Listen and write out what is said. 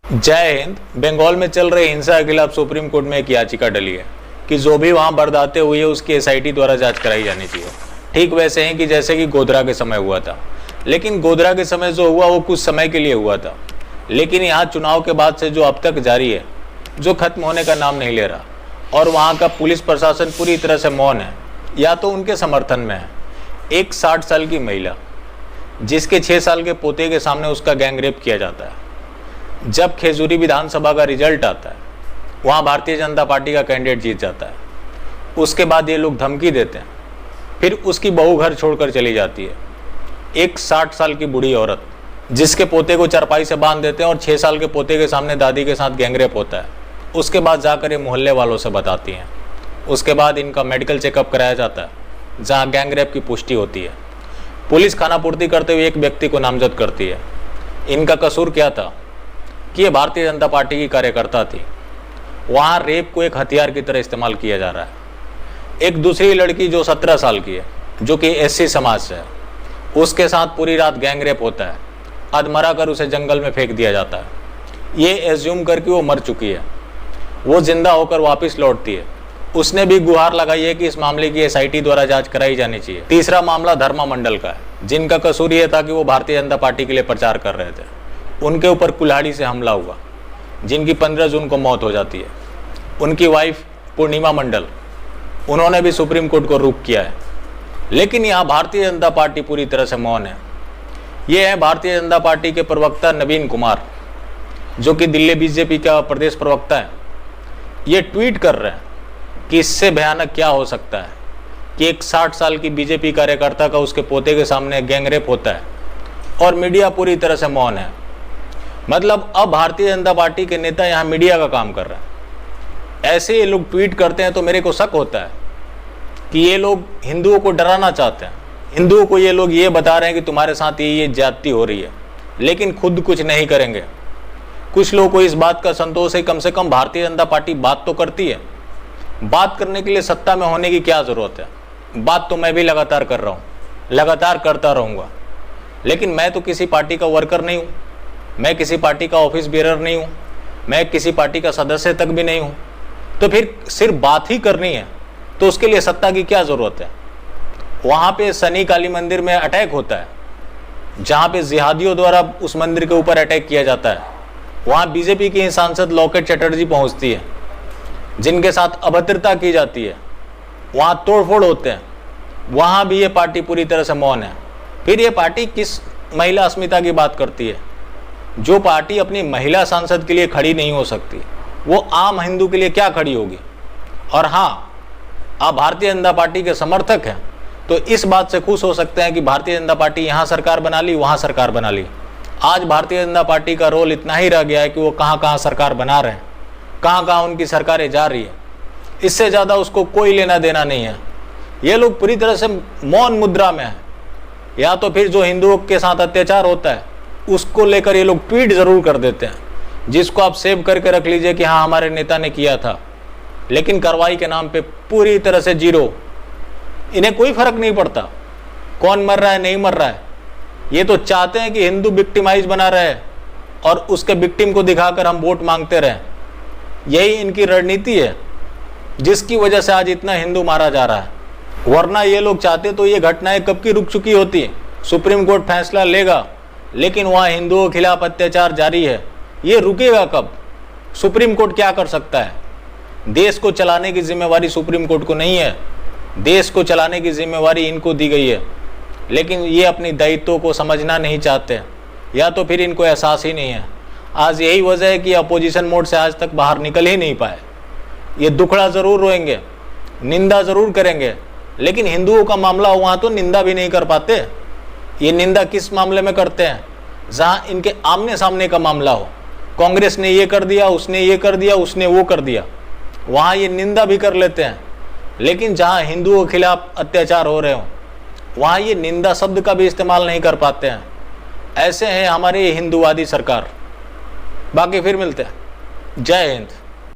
जय हिंद। बंगाल में चल रही हिंसा के खिलाफ सुप्रीम कोर्ट में एक याचिका डली है कि जो भी वहां बरदाते हुई है उसकी एसआईटी द्वारा जांच कराई जानी चाहिए। ठीक वैसे ही कि जैसे कि गोधरा के समय हुआ था, लेकिन गोधरा के समय जो हुआ वो कुछ समय के लिए हुआ था, लेकिन यहाँ चुनाव के बाद से जो अब तक जारी है, जो खत्म होने का नाम नहीं ले रहा और वहाँ का पुलिस प्रशासन पूरी तरह से मौन है या तो उनके समर्थन में है। एक 60 साल की महिला जिसके 6 साल के पोते के सामने उसका गैंग रेप किया जाता है। जब खेजूरी विधानसभा का रिजल्ट आता है, वहाँ भारतीय जनता पार्टी का कैंडिडेट जीत जाता है। उसके बाद ये लोग धमकी देते हैं, फिर उसकी बहू घर छोड़कर चली जाती है। एक 60 साल की बूढ़ी औरत जिसके पोते को चारपाई से बांध देते हैं और 6 साल के पोते के सामने दादी के साथ गैंगरेप होता है। उसके बाद जाकर ये मोहल्ले वालों से बताती हैं। उसके बाद इनका मेडिकल चेकअप कराया जाता है, जहाँ गैंगरेप की पुष्टि होती है। पुलिस खानापूर्ति करते हुए एक व्यक्ति को नामजद करती है। इनका कसूर क्या था कि ये भारतीय जनता पार्टी की कार्यकर्ता थी। वहाँ रेप को एक हथियार की तरह इस्तेमाल किया जा रहा है। एक दूसरी लड़की जो 17 साल की है, जो कि एससी समाज से है, उसके साथ पूरी रात गैंगरेप होता है। अधमरा कर उसे जंगल में फेंक दिया जाता है। ये एज्यूम करके वो मर चुकी है। वो जिंदा होकर वापस लौटती है। उसने भी गुहार लगाई है कि इस मामले की एसआईटी द्वारा जांच कराई जानी चाहिए। तीसरा मामला धर्मा मंडल का है, जिनका कसूर ये था कि वो भारतीय जनता पार्टी के लिए प्रचार कर रहे थे। उनके ऊपर कुल्हाड़ी से हमला हुआ, जिनकी 15 जून को मौत हो जाती है। उनकी वाइफ पूर्णिमा मंडल, उन्होंने भी सुप्रीम कोर्ट को रुख किया है। लेकिन यहाँ भारतीय जनता पार्टी पूरी तरह से मौन है। ये है भारतीय जनता पार्टी के प्रवक्ता नवीन कुमार, जो कि दिल्ली बीजेपी का प्रदेश प्रवक्ता है। ये ट्वीट कर रहे हैं कि इससे भयानक क्या हो सकता है कि एक 60 साल की बीजेपी कार्यकर्ता का उसके पोते के सामने गैंगरेप होता है और मीडिया पूरी तरह से मौन है। मतलब अब भारतीय जनता पार्टी के नेता यहाँ मीडिया का काम कर रहे हैं। ऐसे ये लोग ट्वीट करते हैं तो मेरे को शक होता है कि ये लोग हिंदुओं को डराना चाहते हैं। हिंदुओं को ये लोग ये बता रहे हैं कि तुम्हारे साथ ये ज्यादती हो रही है, लेकिन खुद कुछ नहीं करेंगे। कुछ लोगों को इस बात का संतोष है, कम से कम भारतीय जनता पार्टी बात तो करती है। बात करने के लिए सत्ता में होने की क्या जरूरत है? बात तो मैं भी लगातार कर रहा हूँ, लगातार करता रहूँगा। लेकिन मैं तो किसी पार्टी का वर्कर नहीं हूँ, मैं किसी पार्टी का ऑफिस बेरर नहीं हूँ, मैं किसी पार्टी का सदस्य तक भी नहीं हूँ। तो फिर सिर्फ बात ही करनी है तो उसके लिए सत्ता की क्या ज़रूरत है? वहाँ पे शनि काली मंदिर में अटैक होता है, जहाँ पे जिहादियों द्वारा उस मंदिर के ऊपर अटैक किया जाता है। वहाँ बीजेपी की सांसद लॉकेट चटर्जी पहुँचती है, जिनके साथ अभद्रता की जाती है। वहाँ तोड़फोड़ होते हैं। वहाँ भी ये पार्टी पूरी तरह से मौन है। फिर ये पार्टी किस महिला अस्मिता की बात करती है? जो पार्टी अपनी महिला सांसद के लिए खड़ी नहीं हो सकती, वो आम हिंदू के लिए क्या खड़ी होगी? और हाँ, आप भारतीय जनता पार्टी के समर्थक हैं तो इस बात से खुश हो सकते हैं कि भारतीय जनता पार्टी यहाँ सरकार बना ली, वहाँ सरकार बना ली। आज भारतीय जनता पार्टी का रोल इतना ही रह गया है कि वो कहाँ कहाँ सरकार बना रहे हैं, कहाँ कहाँ उनकी सरकारें जा रही है। इससे ज़्यादा उसको कोई लेना देना नहीं है। ये लोग पूरी तरह से मौन मुद्रा में है। या तो फिर जो हिंदुओं के साथ अत्याचार होता है उसको लेकर ये लोग ट्वीट ज़रूर कर देते हैं, जिसको आप सेव करके रख लीजिए कि हाँ हमारे नेता ने किया था, लेकिन कार्रवाई के नाम पे पूरी तरह से जीरो। इन्हें कोई फर्क नहीं पड़ता कौन मर रहा है नहीं मर रहा है। ये तो चाहते हैं कि हिंदू विक्टिमाइज बना रहे और उसके विक्टिम को दिखाकर हम वोट मांगते रहें। यही इनकी रणनीति है, जिसकी वजह से आज इतना हिंदू मारा जा रहा है। वरना ये लोग चाहते तो ये घटनाएं कब की रुक चुकी होती। सुप्रीम कोर्ट फैसला लेगा, लेकिन वहाँ हिंदुओं के खिलाफ अत्याचार जारी है। ये रुकेगा कब? सुप्रीम कोर्ट क्या कर सकता है? देश को चलाने की जिम्मेवारी सुप्रीम कोर्ट को नहीं है, देश को चलाने की जिम्मेवारी इनको दी गई है। लेकिन ये अपनी दायित्वों को समझना नहीं चाहते, या तो फिर इनको एहसास ही नहीं है। आज यही वजह है कि अपोजिशन मोड से आज तक बाहर निकल ही नहीं पाए। ये दुखड़ा ज़रूर रोएंगे, निंदा ज़रूर करेंगे, लेकिन हिंदुओं का मामला हो वहाँ तो निंदा भी नहीं कर पाते। ये निंदा किस मामले में करते हैं? जहाँ इनके आमने सामने का मामला हो, कांग्रेस ने ये कर दिया, उसने ये कर दिया, उसने वो कर दिया, वहाँ ये निंदा भी कर लेते हैं। लेकिन जहाँ हिंदुओं के खिलाफ अत्याचार हो रहे हो, वहाँ ये निंदा शब्द का भी इस्तेमाल नहीं कर पाते हैं। ऐसे हैं हमारे हिंदूवादी सरकार। बाकी फिर मिलते हैं। जय हिंद।